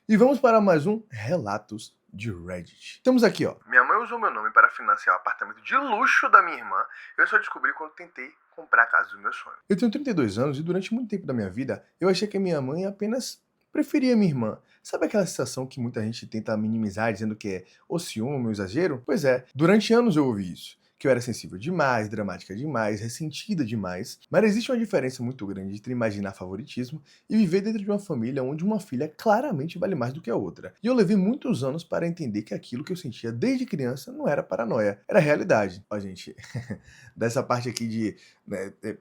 E vamos para mais um Relatos de Reddit. Temos aqui, ó. Minha mãe usou meu nome para financiar o apartamento de luxo da minha irmã. Eu só descobri quando tentei comprar a casa dos meus sonhos. Eu tenho 32 anos e durante muito tempo da minha vida eu achei que a minha mãe apenas preferia minha irmã. Sabe aquela sensação que muita gente tenta minimizar dizendo que é o ciúme, o exagero? Pois é, durante anos eu ouvi isso. Que eu era sensível demais, dramática demais, ressentida demais. Mas existe uma diferença muito grande entre imaginar favoritismo e viver dentro de uma família onde uma filha claramente vale mais do que a outra. E eu levei muitos anos para entender que aquilo que eu sentia desde criança não era paranoia, era realidade. Ó, gente, dessa parte aqui de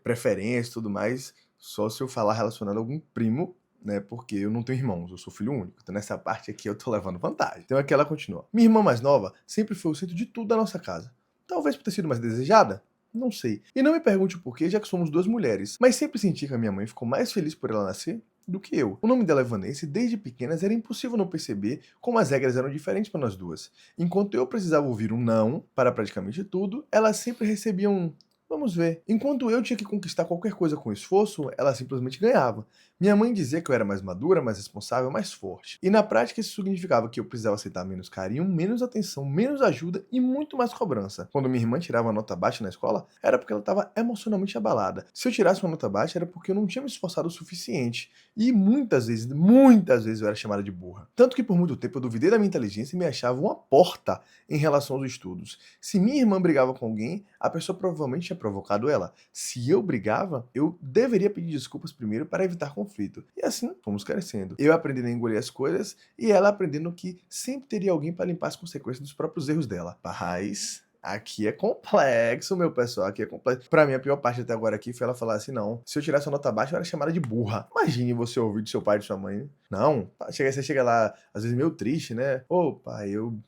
preferência e tudo mais, só se eu falar relacionado a algum primo, né, porque eu não tenho irmãos, eu sou filho único. Então nessa parte aqui eu tô levando vantagem. Então aqui ela continua. Minha irmã mais nova sempre foi o centro de tudo da nossa casa. Talvez por ter sido mais desejada? Não sei. E não me pergunte o porquê, já que somos duas mulheres. Mas sempre senti que a minha mãe ficou mais feliz por ela nascer do que eu. O nome dela é Vanessa e desde pequenas era impossível não perceber como as regras eram diferentes para nós duas. Enquanto eu precisava ouvir um não para praticamente tudo, ela sempre recebia um vamos ver. Enquanto eu tinha que conquistar qualquer coisa com esforço, ela simplesmente ganhava. Minha mãe dizia que eu era mais madura, mais responsável, mais forte. E na prática isso significava que eu precisava aceitar menos carinho, menos atenção, menos ajuda e muito mais cobrança. Quando minha irmã tirava uma nota baixa na escola, era porque ela estava emocionalmente abalada. Se eu tirasse uma nota baixa, era porque eu não tinha me esforçado o suficiente. E muitas vezes eu era chamada de burra. Tanto que por muito tempo eu duvidei da minha inteligência e me achava uma porta em relação aos estudos. Se minha irmã brigava com alguém, a pessoa provavelmente tinha provocado ela. Se eu brigava, eu deveria pedir desculpas primeiro para evitar conflito. E assim fomos crescendo. Eu aprendendo a engolir as coisas e ela aprendendo que sempre teria alguém para limpar as consequências dos próprios erros dela. Mas aqui é complexo, meu pessoal, aqui é complexo. Pra mim, a pior parte até agora aqui foi ela falar assim, não, se eu tirasse uma nota baixa, eu era chamada de burra. Imagine você ouvir do seu pai e de sua mãe. Não, você chega lá, às vezes meio triste, né? Ô, pai, eu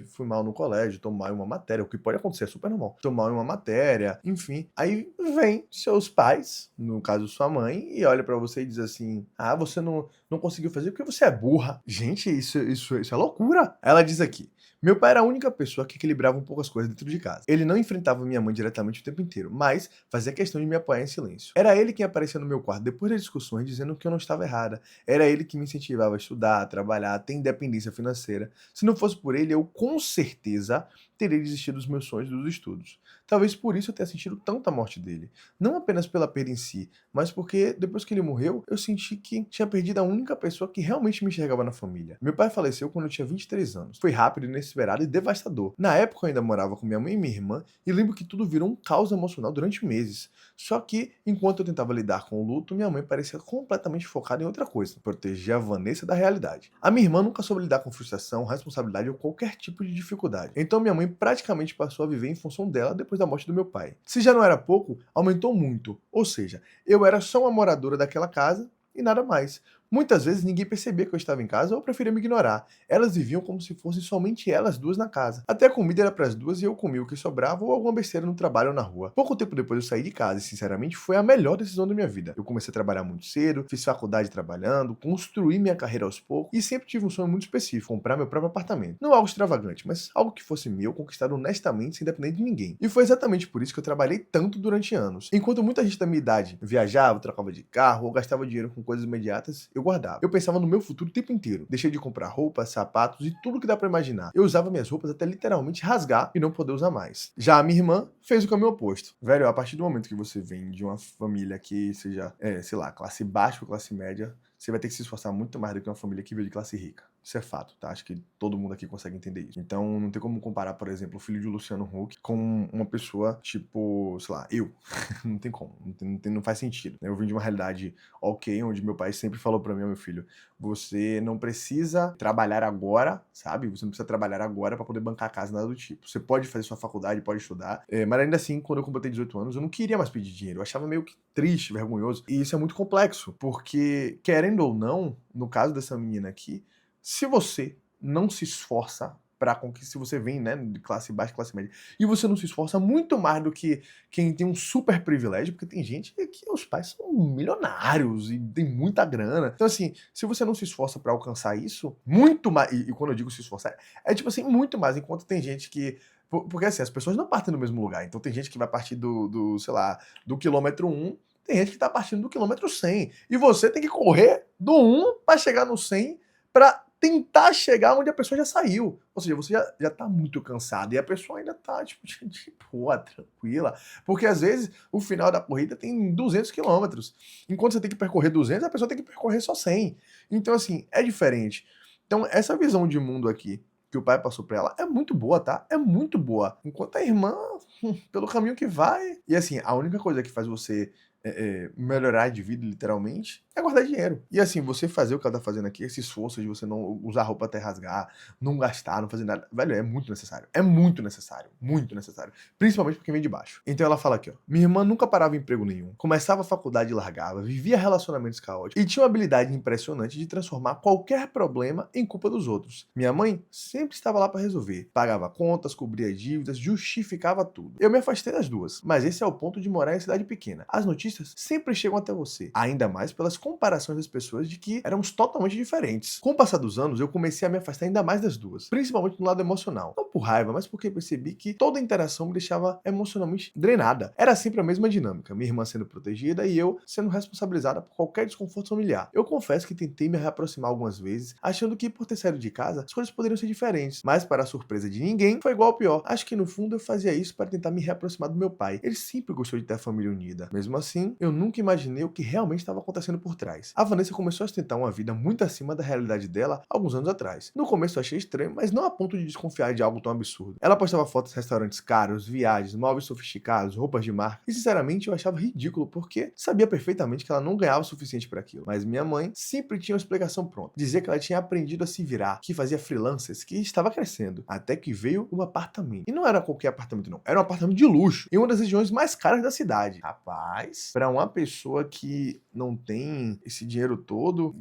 fui mal no colégio, tô mal em uma matéria, o que pode acontecer, é super normal. Tô mal em uma matéria, enfim. Aí vem seus pais, no caso sua mãe, e olha pra você e diz assim: "Ah, você não conseguiu fazer porque você é burra". Gente, isso é loucura. Ela diz aqui: "Meu pai era a única pessoa que equilibrava um pouco as coisas dentro de casa. Ele não enfrentava minha mãe diretamente o tempo inteiro, mas fazia questão de me apoiar em silêncio. Era ele quem aparecia no meu quarto depois das discussões dizendo que eu não estava errada. Era ele que me incentivava a estudar, a trabalhar, a ter independência financeira. Se não fosse por ele, eu com certeza teria desistido dos meus sonhos e dos estudos. Talvez por isso eu tenha sentido tanto a morte dele. Não apenas pela perda em si, mas porque depois que ele morreu, eu senti que tinha perdido a única pessoa que realmente me enxergava na família. Meu pai faleceu quando eu tinha 23 anos. Foi rápido, inesperado e devastador. Na época eu ainda morava com minha mãe e minha irmã e lembro que tudo virou um caos emocional durante meses. Só que, enquanto eu tentava lidar com o luto, minha mãe parecia completamente focada em outra coisa, proteger a Vanessa da realidade. A minha irmã nunca soube lidar com frustração, responsabilidade ou qualquer tipo de dificuldade. Então minha mãe praticamente passou a viver em função dela depois da morte do meu pai. Se já não era pouco, aumentou muito. Ou seja, eu era só uma moradora daquela casa e nada mais. Muitas vezes ninguém percebia que eu estava em casa ou preferia me ignorar. Elas viviam como se fossem somente elas duas na casa. Até a comida era para as duas e eu comia o que sobrava ou alguma besteira no trabalho ou na rua. Pouco tempo depois eu saí de casa e, sinceramente, foi a melhor decisão da minha vida. Eu comecei a trabalhar muito cedo, fiz faculdade trabalhando, construí minha carreira aos poucos e sempre tive um sonho muito específico, comprar meu próprio apartamento. Não algo extravagante, mas algo que fosse meu, conquistado honestamente, sem depender de ninguém. E foi exatamente por isso que eu trabalhei tanto durante anos. Enquanto muita gente da minha idade viajava, trocava de carro ou gastava dinheiro com coisas imediatas, eu guardava. Eu pensava no meu futuro o tempo inteiro. Deixei de comprar roupas, sapatos e tudo que dá pra imaginar. Eu usava minhas roupas até literalmente rasgar e não poder usar mais. Já a minha irmã fez o caminho oposto. Velho, a partir do momento que você vem de uma família que seja, sei lá, classe baixa ou classe média, você vai ter que se esforçar muito mais do que uma família que veio de classe rica. Isso é fato, tá? Acho que todo mundo aqui consegue entender isso. Então, não tem como comparar, por exemplo, o filho de Luciano Huck com uma pessoa tipo, sei lá, eu. Não tem como. Não faz sentido. Eu vim de uma realidade ok, onde meu pai sempre falou pra mim, meu filho, você não precisa trabalhar agora, sabe? Você não precisa trabalhar agora pra poder bancar a casa, nada do tipo. Você pode fazer sua faculdade, pode estudar, mas ainda assim, quando eu completei 18 anos, eu não queria mais pedir dinheiro. Eu achava meio que triste, vergonhoso. E isso é muito complexo, porque, querendo ou não, no caso dessa menina aqui, se você não se esforça para conquistar, se você vem, né, de classe baixa, classe média, e você não se esforça muito mais do que quem tem um super privilégio, porque tem gente que os pais são milionários e tem muita grana. Então, assim, se você não se esforça para alcançar isso, muito mais, e quando eu digo se esforçar, é tipo assim, muito mais, enquanto tem gente que porque assim, as pessoas não partem do mesmo lugar. Então tem gente que vai partir sei lá, do quilômetro 1, tem gente que tá partindo do quilômetro 100. E você tem que correr do 1 para chegar no 100 pra tentar chegar onde a pessoa já saiu. Ou seja, você já tá muito cansado e a pessoa ainda tá, tipo, de boa, tranquila. Porque às vezes o final da corrida tem 200 quilômetros. Enquanto você tem que percorrer 200, a pessoa tem que percorrer só 100. Então, assim, é diferente. Então, essa visão de mundo aqui que o pai passou pra ela é muito boa, tá? É muito boa. Enquanto a irmã, pelo caminho que vai. E assim, a única coisa que faz você melhorar de vida, literalmente, é guardar dinheiro. E assim, você fazer o que ela tá fazendo aqui, esse esforço de você não usar roupa até rasgar, não gastar, não fazer nada, velho, é muito necessário. É muito necessário. Muito necessário. Principalmente pra quem vem de baixo. Então ela fala aqui, ó. Minha irmã nunca parava em emprego nenhum. Começava a faculdade e largava. Vivia relacionamentos caóticos. E tinha uma habilidade impressionante de transformar qualquer problema em culpa dos outros. Minha mãe sempre estava lá pra resolver. Pagava contas, cobria dívidas, justificava tudo. Eu me afastei das duas. Mas esse é o ponto de morar em cidade pequena. As notícias sempre chegam até você. Ainda mais pelas comparações das pessoas de que éramos totalmente diferentes. Com o passar dos anos, eu comecei a me afastar ainda mais das duas. Principalmente no lado emocional. Não por raiva, mas porque percebi que toda interação me deixava emocionalmente drenada. Era sempre a mesma dinâmica. Minha irmã sendo protegida e eu sendo responsabilizada por qualquer desconforto familiar. Eu confesso que tentei me reaproximar algumas vezes, achando que por ter saído de casa, as coisas poderiam ser diferentes. Mas para a surpresa de ninguém, foi igual ao pior. Acho que no fundo eu fazia isso para tentar me reaproximar do meu pai. Ele sempre gostou de ter a família unida. Mesmo assim, eu nunca imaginei o que realmente estava acontecendo por trás. A Vanessa começou a ostentar uma vida muito acima da realidade dela alguns anos atrás. No começo eu achei estranho, mas não a ponto de desconfiar de algo tão absurdo. Ela postava fotos de restaurantes caros, viagens, móveis sofisticados, roupas de marca, e sinceramente eu achava ridículo porque sabia perfeitamente que ela não ganhava o suficiente para aquilo. Mas minha mãe sempre tinha uma explicação pronta. Dizia que ela tinha aprendido a se virar, que fazia freelancers, que estava crescendo, até que veio um apartamento. E não era qualquer apartamento não, era um apartamento de luxo, em uma das regiões mais caras da cidade. Rapaz, para uma pessoa que não tem esse dinheiro todo,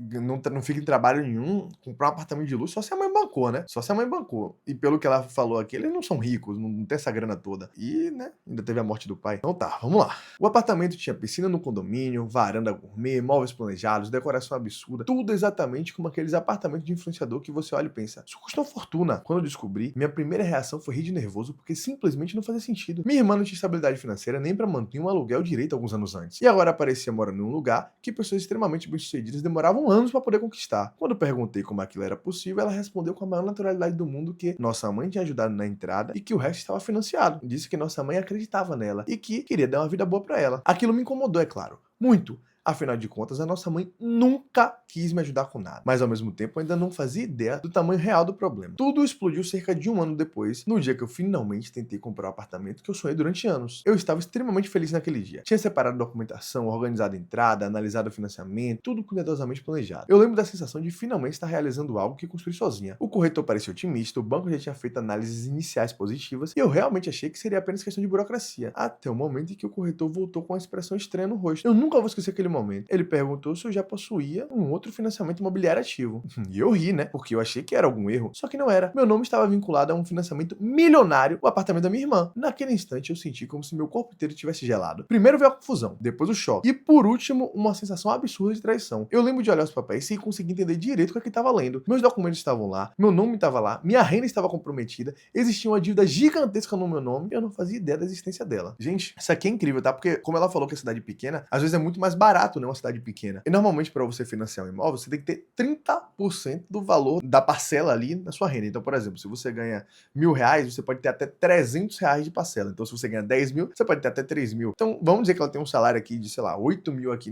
não fica em trabalho nenhum, comprar um apartamento de luxo, só se a mãe bancou, né? Só se a mãe bancou. E pelo que ela falou aqui, eles não são ricos, não tem essa grana toda. E, né, ainda teve a morte do pai. Então tá, vamos lá. O apartamento tinha piscina no condomínio, varanda gourmet, móveis planejados, decoração absurda, tudo exatamente como aqueles apartamentos de influenciador que você olha e pensa, isso custou fortuna. Quando eu descobri, minha primeira reação foi rir de nervoso, porque simplesmente não fazia sentido. Minha irmã não tinha estabilidade financeira nem para manter um aluguel direito alguns anos antes. E agora aparecia morando em um lugar que pessoas extremamente bem-sucedidas demoravam anos para poder conquistar. Quando eu perguntei como aquilo era possível, ela respondeu com a maior naturalidade do mundo que nossa mãe tinha ajudado na entrada e que o resto estava financiado. Disse que nossa mãe acreditava nela e que queria dar uma vida boa para ela. Aquilo me incomodou, é claro, muito. Afinal de contas, a nossa mãe nunca quis me ajudar com nada. Mas ao mesmo tempo, eu ainda não fazia ideia do tamanho real do problema. Tudo explodiu cerca de um ano depois, no dia que eu finalmente tentei comprar o apartamento que eu sonhei durante anos. Eu estava extremamente feliz naquele dia. Tinha separado documentação, organizado a entrada, analisado o financiamento, tudo cuidadosamente planejado. Eu lembro da sensação de finalmente estar realizando algo que construí sozinha. O corretor parecia otimista, o banco já tinha feito análises iniciais positivas e eu realmente achei que seria apenas questão de burocracia. Até o momento em que o corretor voltou com uma expressão estranha no rosto. Eu nunca vou esquecer aquele momento. Ele perguntou se eu já possuía um outro financiamento imobiliário ativo. E eu ri, né? Porque eu achei que era algum erro. Só que não era. Meu nome estava vinculado a um financiamento milionário, o apartamento da minha irmã. Naquele instante eu senti como se meu corpo inteiro tivesse gelado. Primeiro veio a confusão, depois o choque. E por último, uma sensação absurda de traição. Eu lembro de olhar os papéis sem conseguir entender direito o que é que estava lendo. Meus documentos estavam lá, meu nome estava lá, minha renda estava comprometida, existia uma dívida gigantesca no meu nome e eu não fazia ideia da existência dela. Gente, isso aqui é incrível, tá? Porque, como ela falou que é cidade pequena, às vezes é muito mais barato, né? Uma cidade pequena. E normalmente, para você financiar um imóvel, você tem que ter 30% do valor da parcela ali na sua renda. Então, por exemplo, se você ganha R$ 1.000, você pode ter até R$ 300 de parcela. Então, se você ganha 10 mil, você pode ter até 3 mil. Então, vamos dizer que ela tem um salário aqui de, sei lá, 8 mil aqui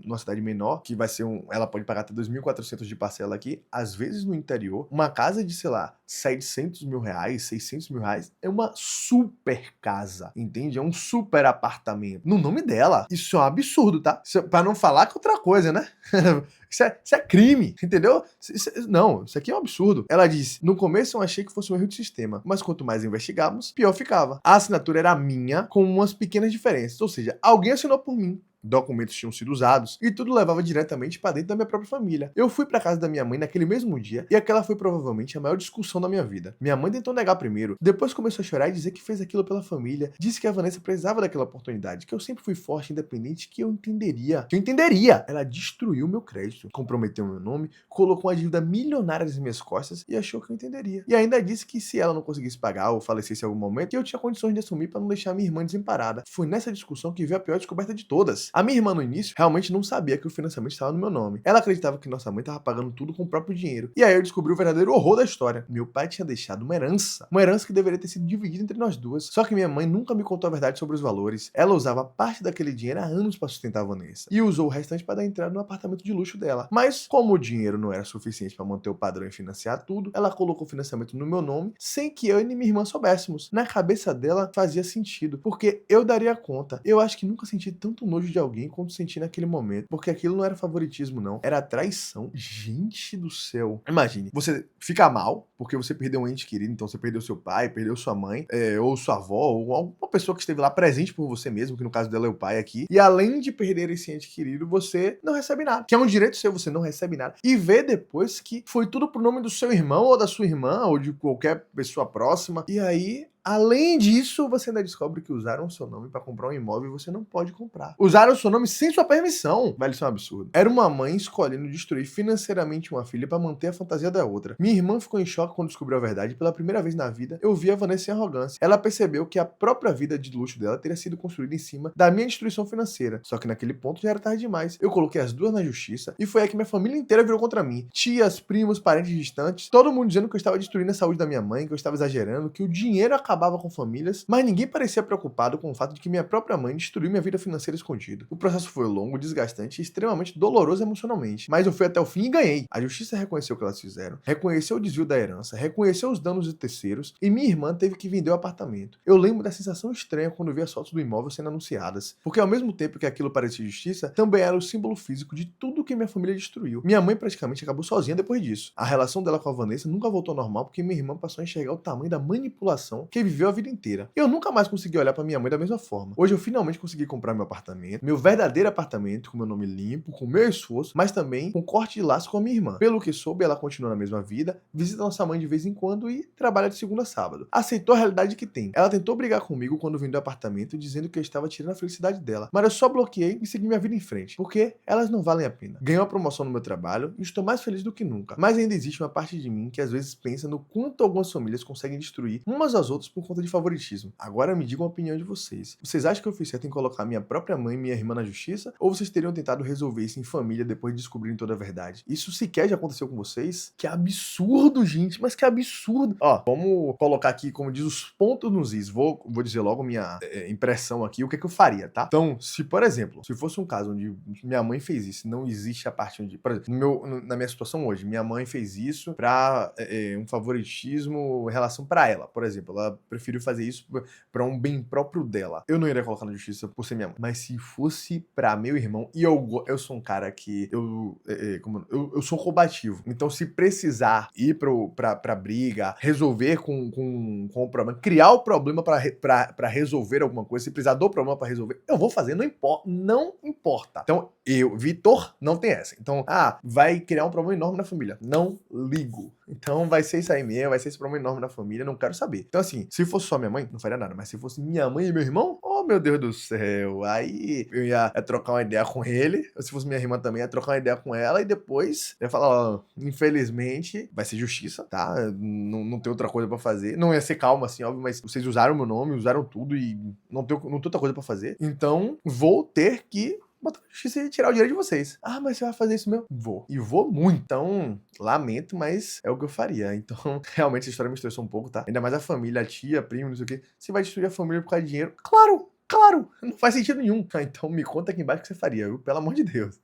numa cidade menor, que vai ser ela pode pagar até 2.400 de parcela aqui. Às vezes, no interior, uma casa de, sei lá, R$ 700 mil, R$ 600 mil, é uma super casa, entende? É um super apartamento. No nome dela. Isso é um absurdo, tá? Pra não falar que é outra coisa, né? Isso é crime, entendeu? Não, isso aqui é um absurdo. Ela disse, no começo eu achei que fosse um erro de sistema, mas quanto mais investigávamos, pior ficava. A assinatura era minha, com umas pequenas diferenças, ou seja, alguém assinou por mim. Documentos tinham sido usados e tudo levava diretamente para dentro da minha própria família. Eu fui para casa da minha mãe naquele mesmo dia e aquela foi provavelmente a maior discussão da minha vida. Minha mãe tentou negar primeiro, depois começou a chorar e dizer que fez aquilo pela família, disse que a Vanessa precisava daquela oportunidade, que eu sempre fui forte, independente, que eu entenderia. Ela destruiu meu crédito, comprometeu meu nome, colocou uma dívida milionária nas minhas costas e achou que eu entenderia. E ainda disse que se ela não conseguisse pagar ou falecesse em algum momento, eu tinha condições de assumir para não deixar minha irmã desamparada. Foi nessa discussão que veio a pior descoberta de todas. A minha irmã no início realmente não sabia que o financiamento estava no meu nome. Ela acreditava que nossa mãe estava pagando tudo com o próprio dinheiro. E aí eu descobri o verdadeiro horror da história. Meu pai tinha deixado uma herança que deveria ter sido dividida entre nós duas. Só que minha mãe nunca me contou a verdade sobre os valores. Ela usava parte daquele dinheiro há anos para sustentar a Vanessa e usou o restante para dar entrada no apartamento de luxo dela. Mas como o dinheiro não era suficiente para manter o padrão e financiar tudo, ela colocou o financiamento no meu nome sem que eu e minha irmã soubéssemos. Na cabeça dela fazia sentido, porque eu daria conta. Eu acho que nunca senti tanto nojo de alguém quanto senti naquele momento, porque aquilo não era favoritismo não, era traição. Gente do céu. Imagine, você fica mal porque você perdeu um ente querido, então você perdeu seu pai, perdeu sua mãe, ou sua avó, ou alguma pessoa que esteve lá presente por você mesmo, que no caso dela é o pai aqui, e além de perder esse ente querido, você não recebe nada, que é um direito seu, você não recebe nada, e vê depois que foi tudo pro nome do seu irmão, ou da sua irmã, ou de qualquer pessoa próxima, e aí além disso, você ainda descobre que usaram o seu nome para comprar um imóvel e você não pode comprar. Usaram o seu nome sem sua permissão. Velho, isso é um absurdo. Era uma mãe escolhendo destruir financeiramente uma filha para manter a fantasia da outra. Minha irmã ficou em choque quando descobriu a verdade. Pela primeira vez na vida, eu vi a Vanessa sem arrogância. Ela percebeu que a própria vida de luxo dela teria sido construída em cima da minha destruição financeira. Só que naquele ponto já era tarde demais. Eu coloquei as duas na justiça e foi aí que minha família inteira virou contra mim. Tias, primos, parentes distantes, todo mundo dizendo que eu estava destruindo a saúde da minha mãe, que eu estava exagerando, que o dinheiro acabava com famílias, mas ninguém parecia preocupado com o fato de que minha própria mãe destruiu minha vida financeira escondida. O processo foi longo, desgastante e extremamente doloroso emocionalmente, mas eu fui até o fim e ganhei. A justiça reconheceu o que elas fizeram, reconheceu o desvio da herança, reconheceu os danos de terceiros e minha irmã teve que vender o apartamento. Eu lembro da sensação estranha quando vi as fotos do imóvel sendo anunciadas, porque ao mesmo tempo que aquilo parecia justiça, também era o símbolo físico de tudo que minha família destruiu. Minha mãe praticamente acabou sozinha depois disso. A relação dela com a Vanessa nunca voltou ao normal porque minha irmã passou a enxergar o tamanho da manipulação que viveu a vida inteira. Eu nunca mais consegui olhar pra minha mãe da mesma forma. Hoje eu finalmente consegui comprar meu apartamento, meu verdadeiro apartamento, com meu nome limpo, com meu esforço, mas também com corte de laço com a minha irmã. Pelo que soube, ela continua na mesma vida, visita nossa mãe de vez em quando e trabalha de segunda a sábado. Aceitou a realidade que tem. Ela tentou brigar comigo quando vendeu o apartamento, dizendo que eu estava tirando a felicidade dela, mas eu só bloqueei e segui minha vida em frente, porque elas não valem a pena. Ganhei uma promoção no meu trabalho e estou mais feliz do que nunca. Mas ainda existe uma parte de mim que às vezes pensa no quanto algumas famílias conseguem destruir umas às outras por conta de favoritismo. Agora me digam a opinião de vocês. Vocês acham que eu fiz certo em colocar minha própria mãe e minha irmã na justiça? Ou vocês teriam tentado resolver isso em família depois de descobrirem toda a verdade? Isso sequer já aconteceu com vocês? Que absurdo, gente! Mas que absurdo! Ó, vamos colocar aqui, como diz, os pontos nos is. Vou dizer logo minha impressão aqui, o que é que eu faria, tá? Então, se, por exemplo, se fosse um caso onde minha mãe fez isso, não existe a parte onde... Por exemplo, na minha situação hoje, minha mãe fez isso pra um favoritismo em relação pra ela. Por exemplo, ela preferiu fazer isso pra um bem próprio dela. Eu não iria colocar na justiça por ser minha mãe. Mas se fosse pra meu irmão, e eu sou um cara que eu sou combativo. Então, se precisar ir pra briga, resolver com o problema, criar o problema pra resolver alguma coisa, se precisar do problema pra resolver, eu vou fazer, não importa. Não importa. Então, Vitor, não tem essa. Então, vai criar um problema enorme na família. Não ligo. Então, vai ser isso aí mesmo, vai ser esse problema enorme na família, não quero saber. Então, assim, se fosse só minha mãe, não faria nada. Mas se fosse minha mãe e meu irmão, oh, meu Deus do céu. Aí eu ia trocar uma ideia com ele. Ou se fosse minha irmã também, ia trocar uma ideia com ela. E depois eu ia falar, ó, infelizmente, vai ser justiça, tá? Não tem outra coisa pra fazer. Não ia ser calma, assim, óbvio, mas vocês usaram meu nome, usaram tudo e não tem outra coisa pra fazer. Então, vou ter que botar na justiça e tirar o dinheiro de vocês. Ah, mas você vai fazer isso mesmo? Vou. E vou muito. Então, lamento, mas é o que eu faria. Então, realmente, essa história me estressou um pouco, tá? Ainda mais a família, a tia, primo, não sei o quê. Você vai destruir a família por causa de dinheiro? Claro! Claro! Não faz sentido nenhum. Então, me conta aqui embaixo o que você faria, viu? Pelo amor de Deus.